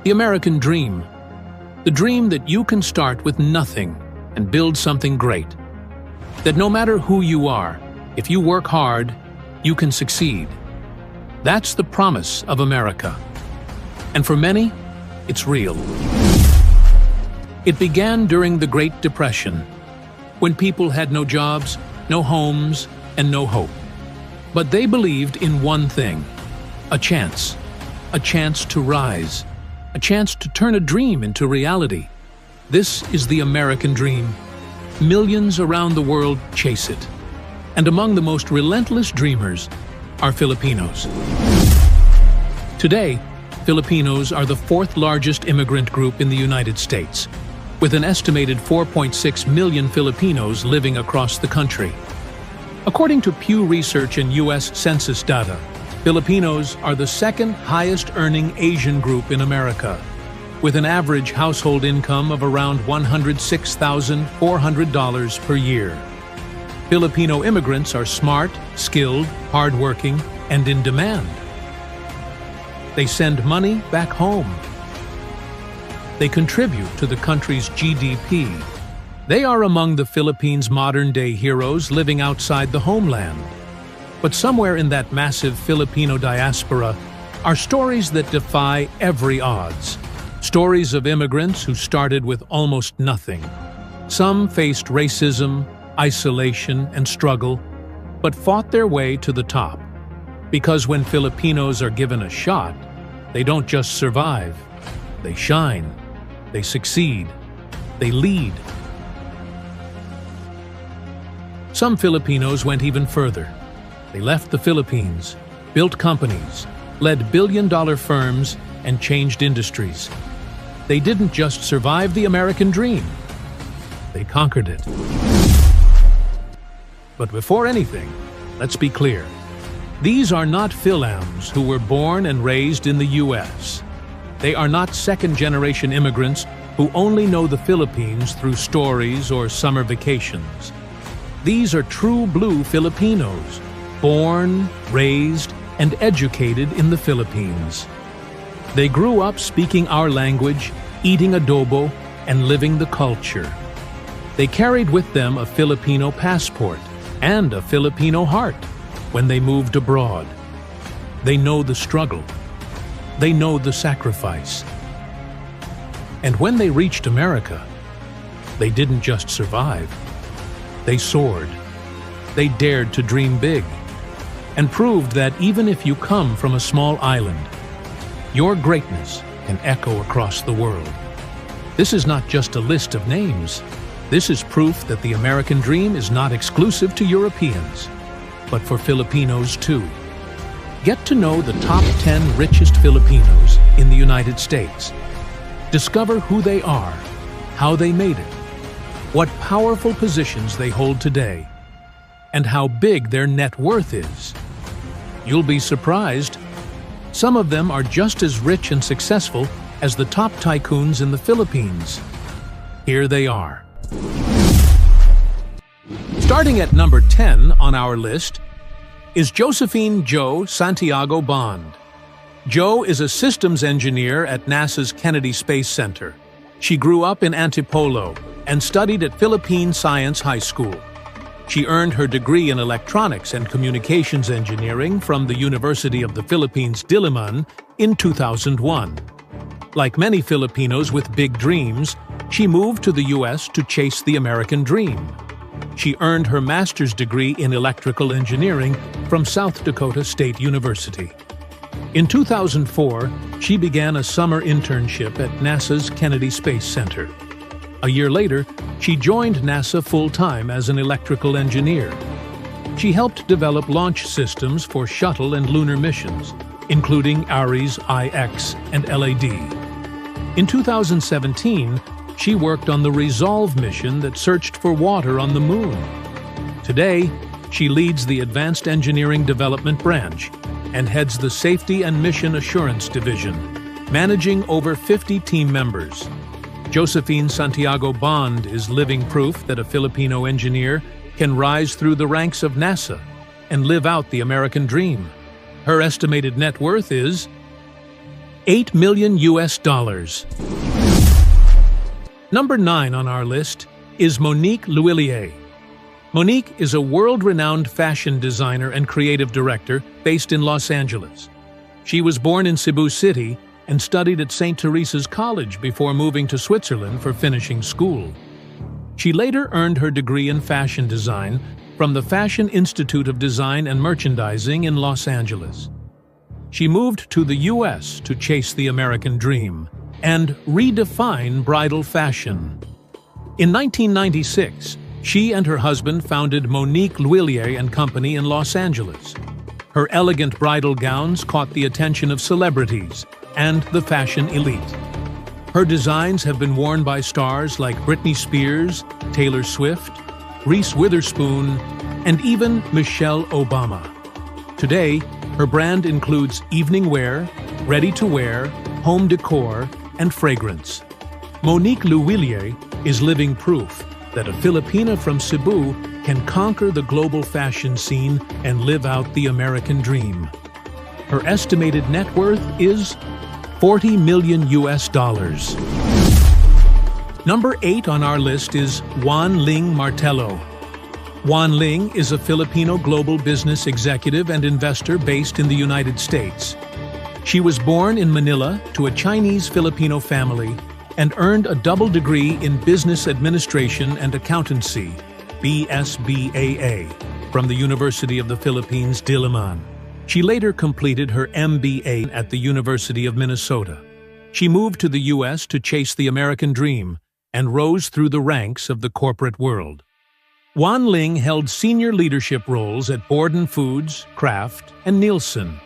The American dream. The dream that you can start with nothing and build something great. That no matter who you are, if you work hard, you can succeed. That's the promise of America. And for many, it's real. It began during the Great Depression, when people had no jobs, no homes, and no hope. But they believed in one thing: a chance to rise, a chance to turn a dream into reality. This is the American dream. Millions around the world chase it. And among the most relentless dreamers are Filipinos. Today, Filipinos are the fourth largest immigrant group in the United States, with an estimated 4.6 million Filipinos living across the country. According to Pew Research and U.S. Census data, Filipinos are the second highest-earning Asian group in America, with an average household income of around $106,400 per year. Filipino immigrants are smart, skilled, hardworking, and in demand. They send money back home. They contribute to the country's GDP. They are among the Philippines' modern-day heroes living outside the homeland. But somewhere in that massive Filipino diaspora are stories that defy every odds. Stories of immigrants who started with almost nothing. Some faced racism, isolation, and struggle, but fought their way to the top. Because when Filipinos are given a shot, they don't just survive. They shine. They succeed. They lead. Some Filipinos went even further. They left the Philippines, built companies, led billion-dollar firms, and changed industries. They didn't just survive the American dream. They conquered it. But before anything, let's be clear. These are not Philams who were born and raised in the U.S. They are not second-generation immigrants who only know the Philippines through stories or summer vacations. These are true blue Filipinos, born, raised, and educated in the Philippines. They grew up speaking our language, eating adobo, and living the culture. They carried with them a Filipino passport and a Filipino heart when they moved abroad. They know the struggle. They know the sacrifice. And when they reached America, they didn't just survive. They soared. They dared to dream big and proved that even if you come from a small island, your greatness can echo across the world. This is not just a list of names. This is proof that the American dream is not exclusive to Europeans, but for Filipinos too. Get to know the top 10 richest Filipinos in the United States. Discover who they are, how they made it, what powerful positions they hold today, and how big their net worth is. You'll be surprised. Some of them are just as rich and successful as the top tycoons in the Philippines. Here they are. Starting at number 10 on our list is Josephine Jo Santiago Bond. Jo is a systems engineer at NASA's Kennedy Space Center. She grew up in Antipolo and studied at Philippine Science High School. She earned her degree in electronics and communications engineering from the University of the Philippines, Diliman, in 2001. Like many Filipinos with big dreams, she moved to the U.S. to chase the American dream. She earned her master's degree in electrical engineering from South Dakota State University. In 2004, she began a summer internship at NASA's Kennedy Space Center. A year later, she joined NASA full-time as an electrical engineer. She helped develop launch systems for shuttle and lunar missions, including Ares IX and LAD. In 2017, she worked on the Resolve mission that searched for water on the Moon. Today, she leads the Advanced Engineering Development Branch and heads the Safety and Mission Assurance Division, managing over 50 team members. Josephine Santiago Bond is living proof that a Filipino engineer can rise through the ranks of NASA and live out the American dream. Her estimated net worth is $8 million US. Number 9 on our list is Monique Lhuillier. Monique is a world-renowned fashion designer and creative director based in Los Angeles. She was born in Cebu City and studied at St. Teresa's College before moving to Switzerland for finishing school. She later earned her degree in fashion design from the Fashion Institute of Design and Merchandising in Los Angeles. She moved to the U.S. to chase the American dream and redefine bridal fashion. In 1996, she and her husband founded Monique Lhuillier and Company in Los Angeles. Her elegant bridal gowns caught the attention of celebrities and the fashion elite. Her designs have been worn by stars like Britney Spears, Taylor Swift, Reese Witherspoon, and even Michelle Obama. Today, her brand includes evening wear, ready-to-wear, home decor, and fragrance. Monique Lhuillier is living proof that a Filipina from Cebu can conquer the global fashion scene and live out the American dream. Her estimated net worth is $40 million US. Number 8 on our list is Juan Ling Martello. Juan Ling is a Filipino global business executive and investor based in the United States. She was born in Manila to a Chinese-Filipino family and earned a double degree in Business Administration and Accountancy, BSBAA, from the University of the Philippines, Diliman. She later completed her MBA at the University of Minnesota. She moved to the U.S. to chase the American dream and rose through the ranks of the corporate world. Juan Ling held senior leadership roles at Borden Foods, Kraft, and Nielsen.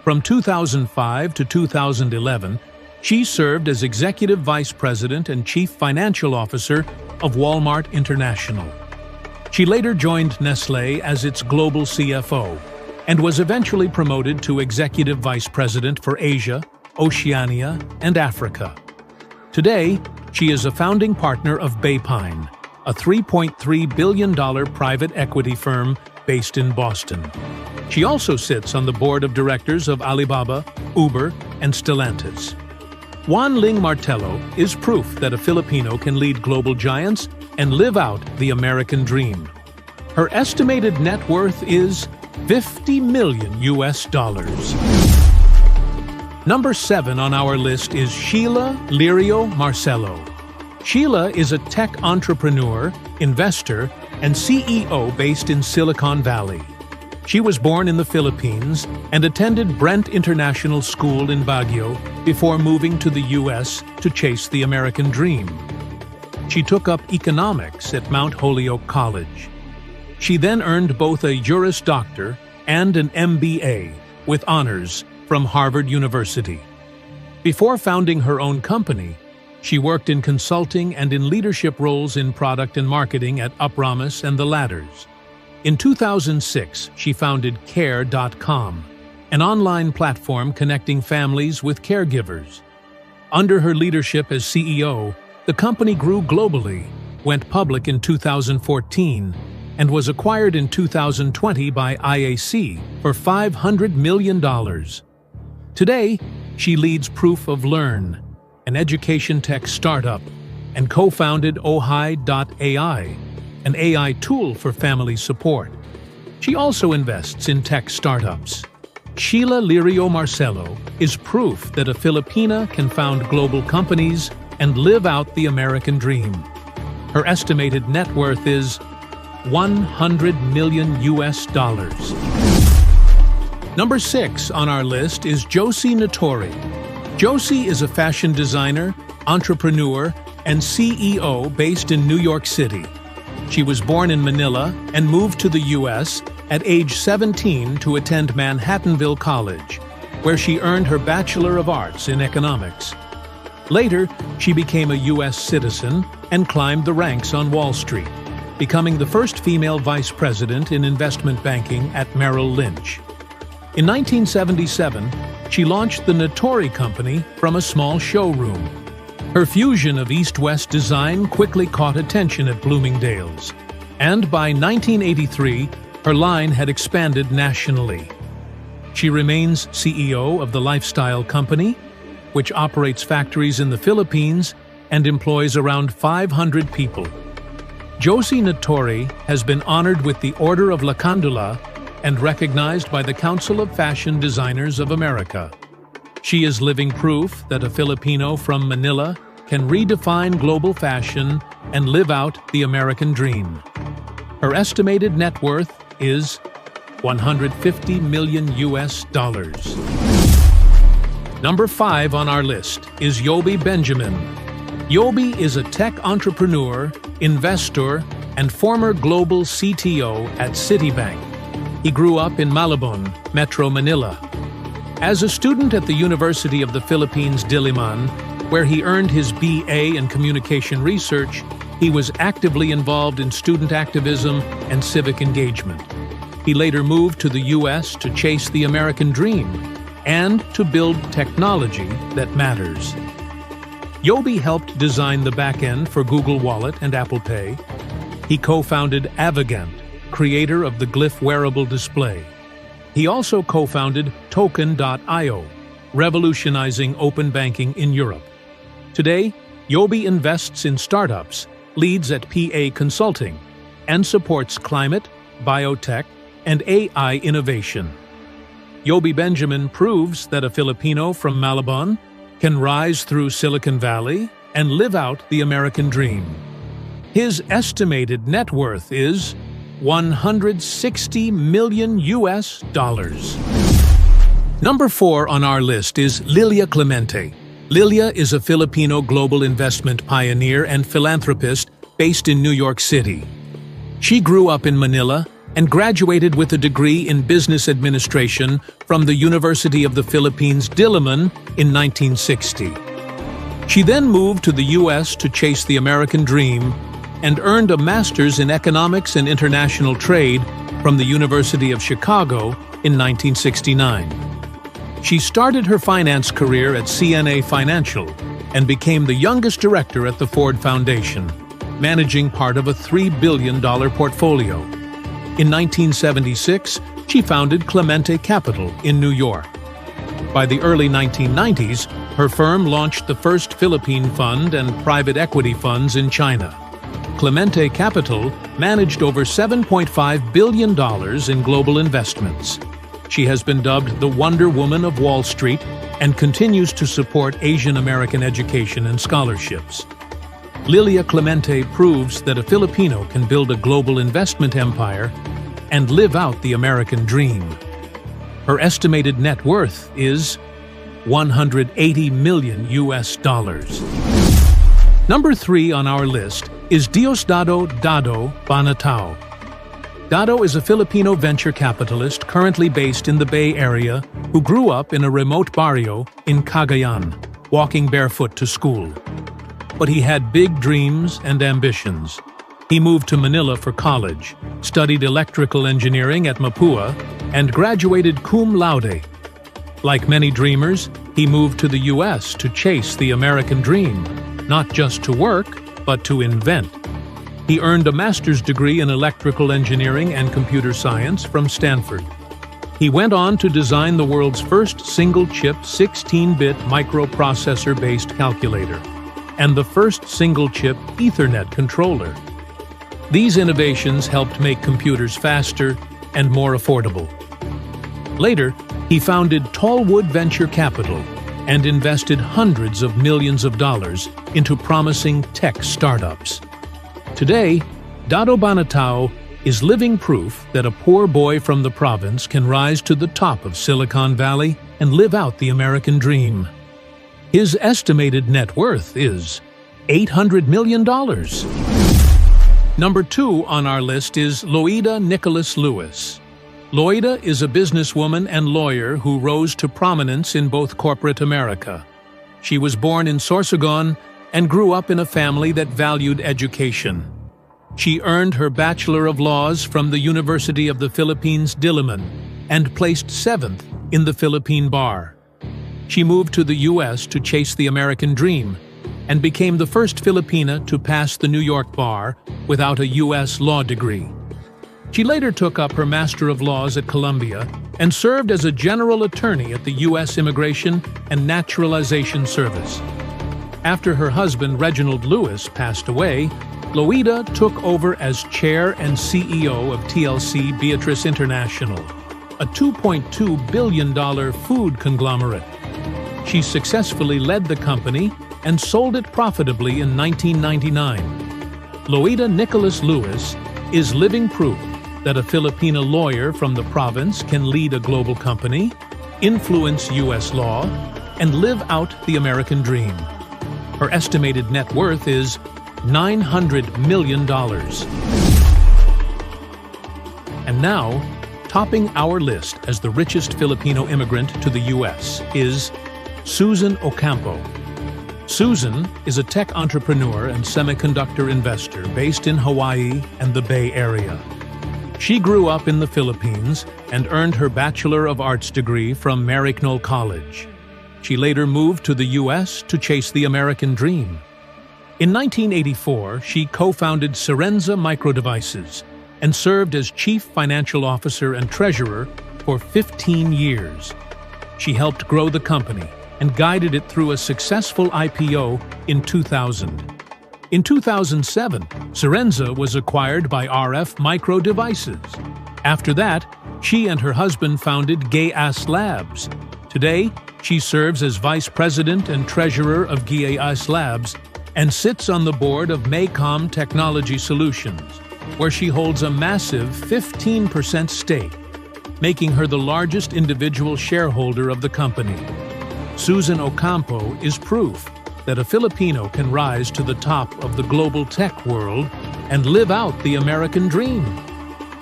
From 2005 to 2011, she served as Executive Vice President and Chief Financial Officer of Walmart International. She later joined Nestlé as its global CFO and was eventually promoted to Executive Vice President for Asia, Oceania, and Africa. Today, she is a founding partner of Baypine, a $3.3 billion private equity firm based in Boston. She also sits on the board of directors of Alibaba, Uber, and Stellantis. Juan Ling Martello is proof that a Filipino can lead global giants and live out the American dream. Her estimated net worth is $50 million US. Number 7 on our list is Sheila Lirio Marcelo. Sheila is a tech entrepreneur, investor, and CEO based in Silicon Valley. She was born in the Philippines and attended Brent International School in Baguio before moving to the U.S. to chase the American dream. She took up economics at Mount Holyoke College. She then earned both a Juris Doctor and an MBA with honors from Harvard University. Before founding her own company, she worked in consulting and in leadership roles in product and marketing at Upramis and The Ladders. In 2006, she founded Care.com, an online platform connecting families with caregivers. Under her leadership as CEO, the company grew globally, went public in 2014, and was acquired in 2020 by IAC for $500 million. Today, she leads Proof of Learn, an education tech startup, and co-founded Ohi.ai, an AI tool for family support. She also invests in tech startups. Sheila Lirio Marcelo is proof that a Filipina can found global companies and live out the American dream. Her estimated net worth is $100 million US. Number 6 on our list is Josie Notori. Josie is a fashion designer, entrepreneur, and CEO based in New York City. She was born in Manila and moved to the U.S. at age 17 to attend Manhattanville College, where she earned her Bachelor of Arts in Economics. Later, she became a U.S. citizen and climbed the ranks on Wall Street, becoming the first female vice president in investment banking at Merrill Lynch. In 1977, she launched the Notori Company from a small showroom. Her fusion of East-West design quickly caught attention at Bloomingdale's, and by 1983, her line had expanded nationally. She remains CEO of the lifestyle company which operates factories in the Philippines and employs around 500 people. Josie Natori has been honored with the Order of La Candula and recognized by the Council of Fashion Designers of America. She is living proof that a Filipino from Manila can redefine global fashion and live out the American dream. Her estimated net worth is $150 million. Number 5 on our list is Yobi Benjamin. Yobi is a tech entrepreneur, investor, and former global CTO at Citibank. He grew up in Malabon, Metro Manila. As a student at the University of the Philippines, Diliman, where he earned his BA in Communication Research, he was actively involved in student activism and civic engagement. He later moved to the U.S. to chase the American dream and to build technology that matters. Yobi helped design the back-end for Google Wallet and Apple Pay. He co-founded Avigant, creator of the Glyph wearable display. He also co-founded Token.io, revolutionizing open banking in Europe. Today, Yobi invests in startups, leads at PA Consulting, and supports climate, biotech, and AI innovation. Yobi Benjamin proves that a Filipino from Malabon can rise through Silicon Valley and live out the American dream. His estimated net worth is $160 million. Number 4 on our list is Lilia Clemente. Lilia is a Filipino global investment pioneer and philanthropist based in New York City. She grew up in Manila and graduated with a degree in business administration from the University of the Philippines, Diliman, in 1960. She then moved to the U.S. to chase the American dream and earned a master's in economics and international trade from the University of Chicago in 1969. She started her finance career at CNA Financial and became the youngest director at the Ford Foundation, managing part of a $3 billion portfolio. In 1976, she founded Clemente Capital in New York. By the early 1990s, her firm launched the first Philippine fund and private equity funds in China. Clemente Capital managed over $7.5 billion in global investments. She has been dubbed the Wonder Woman of Wall Street and continues to support Asian American education and scholarships. Lilia Clemente proves that a Filipino can build a global investment empire and live out the American dream. Her estimated net worth is $180 million. Number 3 on our list is Diosdado Dado Banatao. Dado is a Filipino venture capitalist currently based in the Bay Area who grew up in a remote barrio in Cagayan, walking barefoot to school. But he had big dreams and ambitions. He moved to Manila for college, studied electrical engineering at Mapua, and graduated cum laude. Like many dreamers, he moved to the U.S. to chase the American dream, not just to work, but to invent. He earned a master's degree in electrical engineering and computer science from Stanford. He went on to design the world's first single-chip 16-bit microprocessor-based calculator and the first single-chip Ethernet controller. These innovations helped make computers faster and more affordable. Later, he founded Tallwood Venture Capital and invested hundreds of millions of dollars into promising tech startups. Today, Dado Banatao is living proof that a poor boy from the province can rise to the top of Silicon Valley and live out the American dream. His estimated net worth is $800 million. Number 2 on our list is Loida Nicholas Lewis. Loida is a businesswoman and lawyer who rose to prominence in both corporate America. She was born in Sorsogon and grew up in a family that valued education. She earned her Bachelor of Laws from the University of the Philippines, Diliman, and placed 7th in the Philippine Bar. She moved to the U.S. to chase the American dream and became the first Filipina to pass the New York Bar without a U.S. law degree. She later took up her Master of Laws at Columbia and served as a general attorney at the U.S. Immigration and Naturalization Service. After her husband, Reginald Lewis, passed away, Loida took over as chair and CEO of TLC Beatrice International, a $2.2 billion food conglomerate. She successfully led the company and sold it profitably in 1999. Loida Nicholas Lewis is living proof that a Filipino lawyer from the province can lead a global company, influence U.S. law, and live out the American dream. Her estimated net worth is $900 million. And now, topping our list as the richest Filipino immigrant to the U.S. is Susan Ocampo. Susan is a tech entrepreneur and semiconductor investor based in Hawaii and the Bay Area. She grew up in the Philippines and earned her Bachelor of Arts degree from Maryknoll College. She later moved to the U.S. to chase the American dream. In 1984, she co-founded Serenza Microdevices and served as Chief Financial Officer and Treasurer for 15 years. She helped grow the company and guided it through a successful IPO in 2000. In 2007, Serenza was acquired by RF Micro Devices. After that, she and her husband founded GAIAS Labs. Today, she serves as Vice President and Treasurer of GAIAS Labs and sits on the board of Maycom Technology Solutions, where she holds a massive 15% stake, making her the largest individual shareholder of the company. Susan Ocampo is proof that a Filipino can rise to the top of the global tech world and live out the American dream.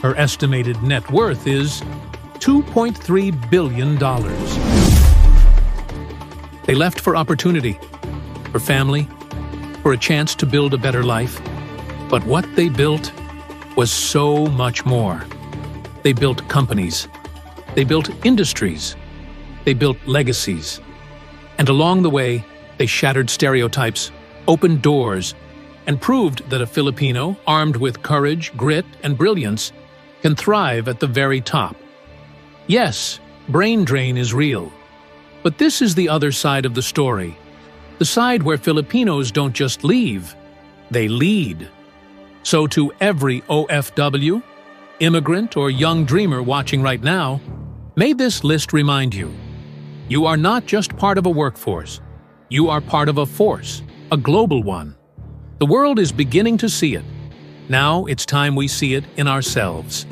Her estimated net worth is $2.3 billion. They left for opportunity, for family, for a chance to build a better life. But what they built was so much more. They built companies. They built industries. They built legacies. And along the way, they shattered stereotypes, opened doors, and proved that a Filipino, armed with courage, grit, and brilliance, can thrive at the very top. Yes, brain drain is real. But this is the other side of the story. The side where Filipinos don't just leave, they lead. So to every OFW, immigrant, or young dreamer watching right now, may this list remind you, you are not just part of a workforce. You are part of a force, a global one. The world is beginning to see it. Now it's time we see it in ourselves.